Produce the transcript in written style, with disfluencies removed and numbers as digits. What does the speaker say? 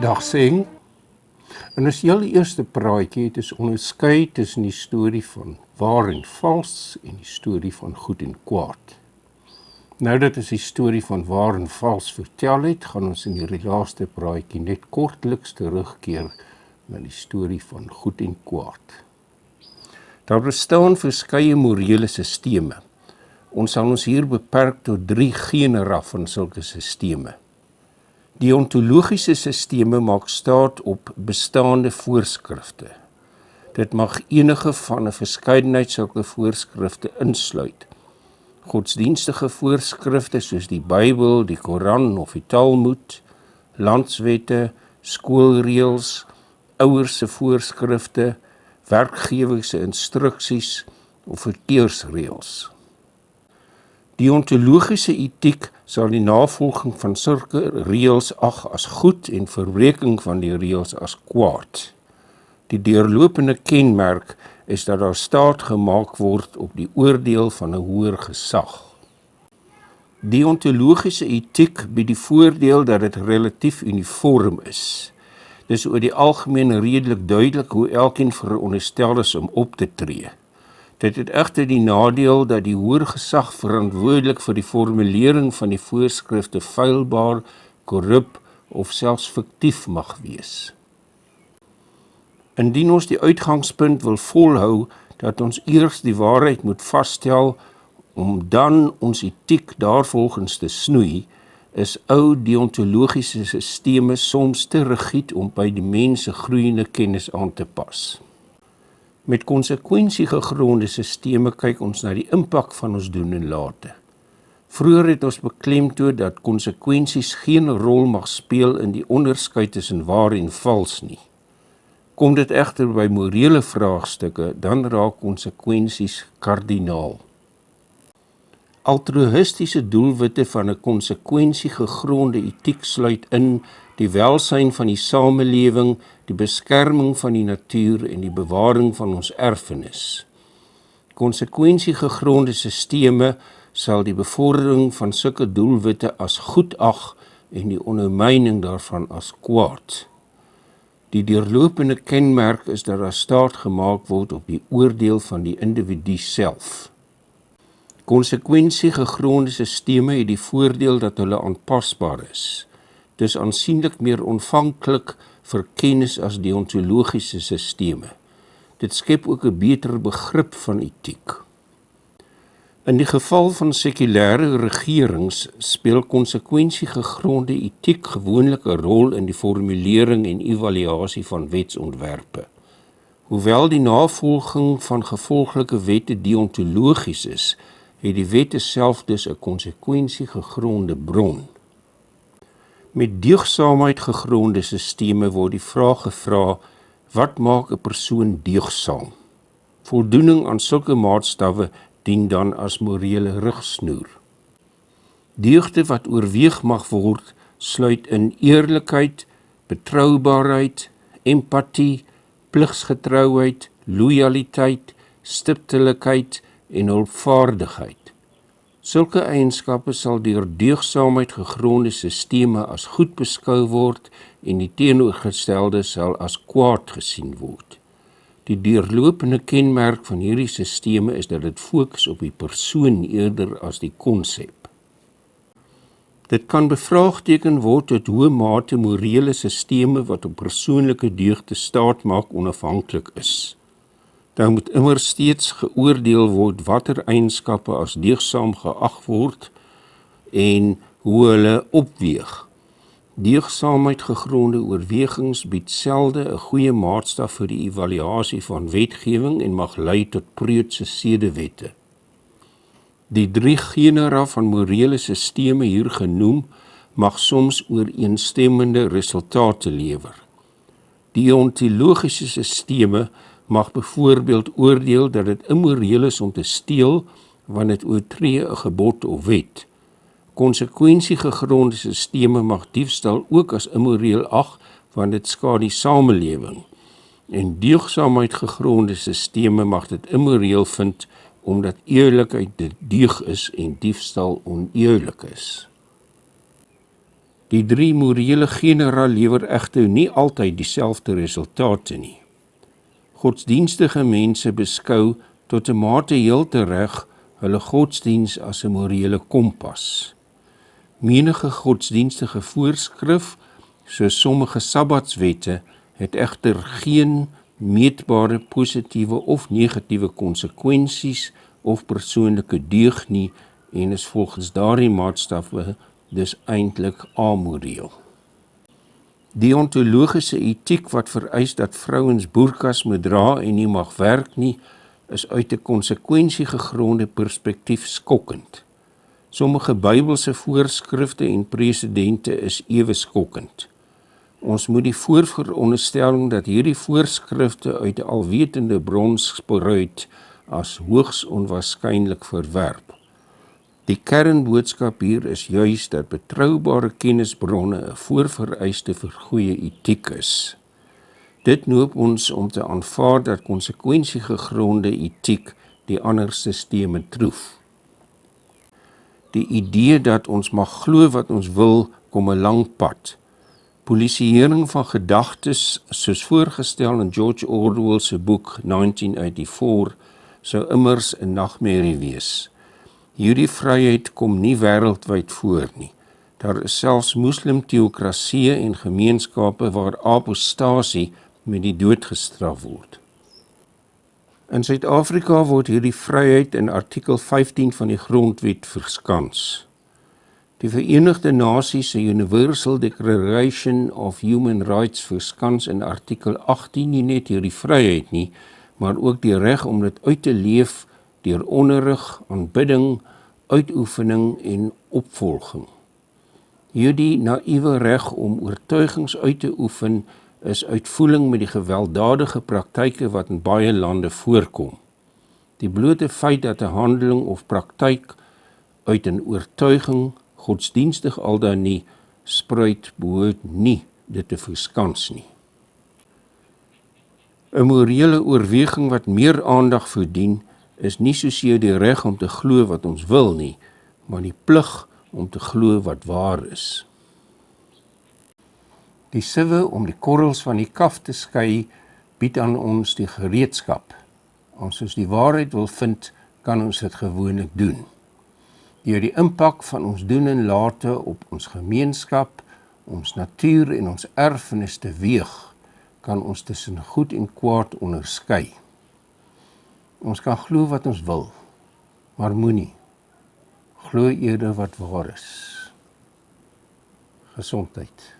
Dag Seng. In ons heel eerste praatjie het ons onderskei tussen die storie van waar en vals en die storie van goed en kwaad. Nou dat ons die storie van waar en vals vertel het, gaan ons in die laaste praatjie net kortliks terugkeer na die storie van goed en kwaad. Daar bestaan verskeie morele sisteme. Ons sal ons hier beperk tot 3 genera van sulke sisteme. Die ontologiese sisteme maak staat op bestaande voorskrifte. Dit mag enige van 'n verskeidenheid sulke voorskrifte insluit. Godsdienstige voorskrifte soos die Bybel, die Koran of die Talmud, landswette, skoolreëls, ouers se voorskrifte, werkgewer se instruksies of verkeersreëls. Die ontologiese etiek sal die navolging van sulke reëls ag as goed en verbreeking van die reëls as kwaad. Die deurlopende kenmerk is dat daar staat gemaak word op die oordeel van 'n hoër gesag. Die ontologiese etiek bied die voordeel dat dit relatief uniform is. Dis oor die algemeen redelik duidelik hoe elkeen veronderstel is om op te tree. Dit het egter die nadeel dat die hoër gesag verantwoordelik vir die formulering van die voorskrifte feilbaar, korrup of selfs fiktief mag wees. Indien ons die uitgangspunt wil volhou dat ons eers die waarheid moet vasstel om dan ons etiek daarvolgens te snoei, is ou deontologiese sisteme soms te rigied om by die mens se groeiende kennis aan te pas. Met konsekwensiegegronde sisteme kyk ons na die impak van ons doen en late. Vroeger het ons beklemtoon dat konsekwensies geen rol mag speel in die onderskeid tussen waar en vals nie. Kom dit egter by morele vraagstukke, dan raak konsekwensies kardinaal. Altruïstiese doelwitte van 'n konsekwensiegegronde etiek sluit in die welsyn van die samelewing, die beskerming van die natuur en die bewaring van ons erfenis. Konsekwensiegegronde sisteme sal die bevordering van sulke doelwitte as goed ag en die ondermyning daarvan as kwaad. Die deurlopende kenmerk is dat daar staat gemaak word op die oordeel van die individu self. Konsekwensiegegronde sisteme het die voordeel dat hulle aanpasbaar is. Dis aansienlik meer ontvanklik vir kennis as deontologiese sisteme. Dit skep ook 'n beter begrip van etiek. In die geval van sekulêre regerings speel konsekwensiegegronde etiek gewoonlik 'n rol in die formulering en evaluasie van wetsontwerpe. Hoewel die navolging van gevolglike wette deontologies is, het die wette self dus 'n konsekwensiegegronde bron. Met deugsaamheid gegronde sisteme word die vraag gevra, wat maak 'n persoon deugsaam? Voldoening aan sulke maatstawwe dien dan as morele rigsnoer. Deugde wat oorweeg mag word, sluit in eerlikheid, betroubaarheid, empatie, pligsgetrouheid, loyaliteit, stiptelikheid en hulpvaardigheid. Sulke eienskappe sal deur deugsaamheid gegronde sisteme as goed beskou word en die teenoorgestelde sal as kwaad gesien word. Die deurlopende kenmerk van hierdie sisteme is dat dit fokus op die persoon eerder as die konsep. Dit kan bevraagteken word tot hoe mate morele sisteme wat op persoonlike deugde staat maak onafhanklik is. Daar moet immer steeds geoordeel word watter eienskappe as deugsaam geag word en hoe hulle opweeg. Deugsaamheid gegronde oorwegings bied selde 'n goeie maatstaf vir die evaluasie van wetgewing en mag lei tot preutse sedewette. Die 3 genera van morele sisteme hier genoem mag soms ooreenstemmende resultate lewer. Deontologiese sisteme mag byvoorbeeld oordeel dat dit immoreel is om te steel wanneer dit oortree 'n gebod of wet. Konsekwensiegegronde sisteme mag diefstal ook as immoreel ag wanneer dit skade die samelewing. En deugsaamheid gegronde sisteme mag dit immoreel vind omdat eerlikheid dit deug is en diefstal oneerlik is. Die 3 morele genera lewer egter nie altyd dieselfde resultate nie. Godsdienstige mense beskou tot 'n mate heel tereg hulle godsdiens as 'n morele kompas. Menige godsdienstige voorskrif, soos sommige sabbatswette, het egter geen meetbare positiewe of negatiewe konsekwensies of persoonlike deug nie en is volgens daardie maatstawwe dus eintlik amoreel. Deontologiese etiek wat vereis dat vrouens boerkas moet dra en nie mag werk nie, is uit 'n konsekwensieegronde perspektief skokkend. Sommige Bybelse voorskrifte en presedente is ewe skokkend. Ons moet die voorveronderstelling dat hierdie voorskrifte uit 'n alwetende bron spruit as hoogs onwaarskynlik verwerp. Die kernboodskap hier is juis dat betroubare kennisbronne 'n voorvereiste vir goeie etiek is. Dit noop ons om te aanvaar dat konsekwensieegronde etiek die ander sisteme troef. Die idee dat ons mag glo wat ons wil, kom 'n lang pad. Polisieering van gedagtes, soos voorgestel in George Orwell se boek 1984, sou immers 'n nagmerrie wees. Hierdie vryheid kom nie wêreldwyd voor nie. Daar is selfs moslimteokrasieë en gemeenskappe waar apostasie met die dood gestraf word. In Suid-Afrika word hierdie vryheid in artikel 15 van die Grondwet verskans. Die Verenigde Nasies se Universal Declaration of Human Rights verskans in artikel 18 nie net hierdie vryheid nie, maar ook die reg om dit uit te leef deur onderrig, aanbidding, uitoefening en opvolging. Hierdie naïewe reg om oortuigings uit te oefen is uitvoering met die gewelddadige praktyke wat in baie lande voorkom. Die blote feit dat 'n handeling of praktyk uit 'n oortuiging, godsdienstig al dan nie, spruit, behoort nie dit te verskans nie. 'n Morele oorweging wat meer aandag verdien, is nie soseer die reg om te glo wat ons wil nie, maar die plig om te glo wat waar is. Die siwe om die korrels van die kaf te skei, bied aan ons die gereedskap. As ons die waarheid wil vind, kan ons dit gewoonlik doen. Deur die impak van ons doen en late op ons gemeenskap, ons natuur en ons erfenis te weeg, kan ons tussen goed en kwaad onderskei. Ons kan glo wat ons wil, maar moenie. Glo eerder wat waar is. Gesondheid.